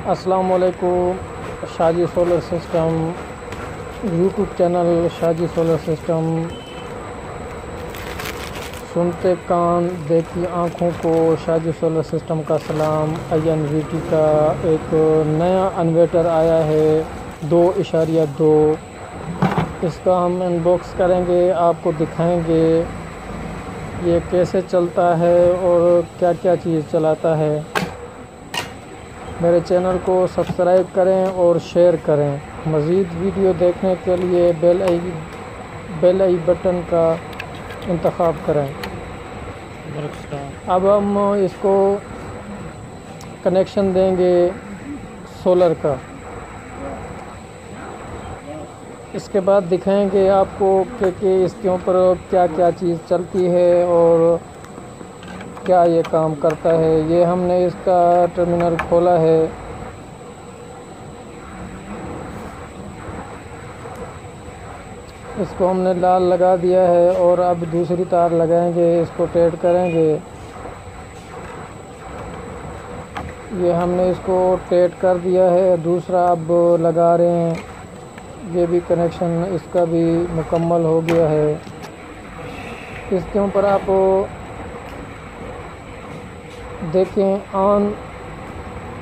अस्सलाम वालेकुम। Shaji solar system YouTube channel Shaji solar system, सुनते कान देखी आँखों को शाजी सोलर सिस्टम का सलाम। INVT का एक नया इन्वर्टर आया है 2.2। इसका हम अनबॉक्स करेंगे, आपको दिखाएंगे ये कैसे चलता है और क्या क्या चीज़ चलाता है। मेरे चैनल को सब्सक्राइब करें और शेयर करें। मज़ीद वीडियो देखने के लिए बेल आई बटन का इंतखाब करें। अब हम इसको कनेक्शन देंगे सोलर का। इसके बाद दिखाएंगे आपको कि इसके ऊपर क्या क्या चीज़ चलती है और क्या ये काम करता है। ये हमने इसका टर्मिनल खोला है। इसको हमने लाल लगा दिया है और अब दूसरी तार लगाएंगे, इसको टेड करेंगे। ये हमने इसको टेड कर दिया है, दूसरा अब लगा रहे हैं। ये भी कनेक्शन इसका भी मुकम्मल हो गया है। इसके ऊपर आप देखें ऑन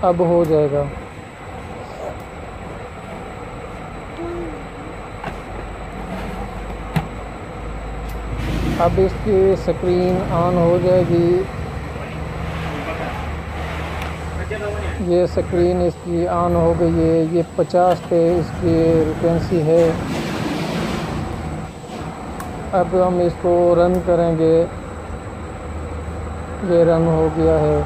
अब हो जाएगा। अब इसकी स्क्रीन ऑन हो जाएगी। ये स्क्रीन इसकी ऑन हो गई है। ये 50 पे इसकी फ्रीक्वेंसी है। अब हम इसको रन करेंगे। ये रन हो गया है।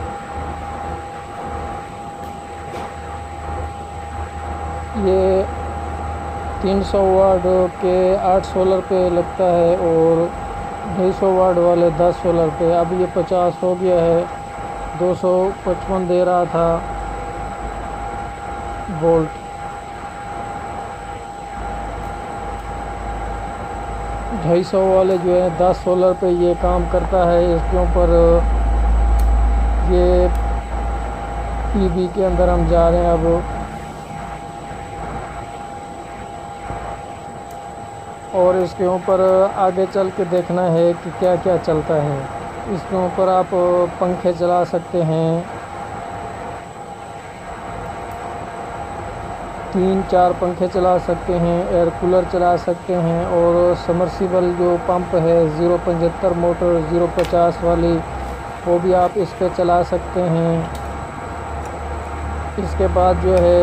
ये 300 वाट के 8 सोलर पे लगता है और 250 वाट वाले 10 सोलर पे। अब ये 50 हो गया है। 255 दे रहा था वोल्ट। 250 वाले जो है 10 सोलर पे ये काम करता है। इसके ऊपर ये PV के अंदर हम जा रहे हैं अब। और इसके ऊपर आगे चल के देखना है कि क्या क्या चलता है। इसके ऊपर आप पंखे चला सकते हैं, 3-4 पंखे चला सकते हैं, एयर कूलर चला सकते हैं और समर्सिबल जो पंप है 0.75 मोटर 0.50 वाली, वो भी आप इस पे चला सकते हैं। इसके बाद जो है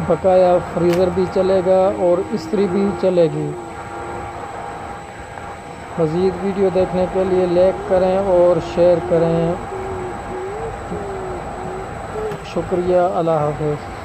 बकाया फ्रीज़र भी चलेगा और इस्त्री भी चलेगी। मज़ीद वीडियो देखने के लिए लाइक करें और शेयर करें। शुक्रिया। अल्लाह हाफ़िज़।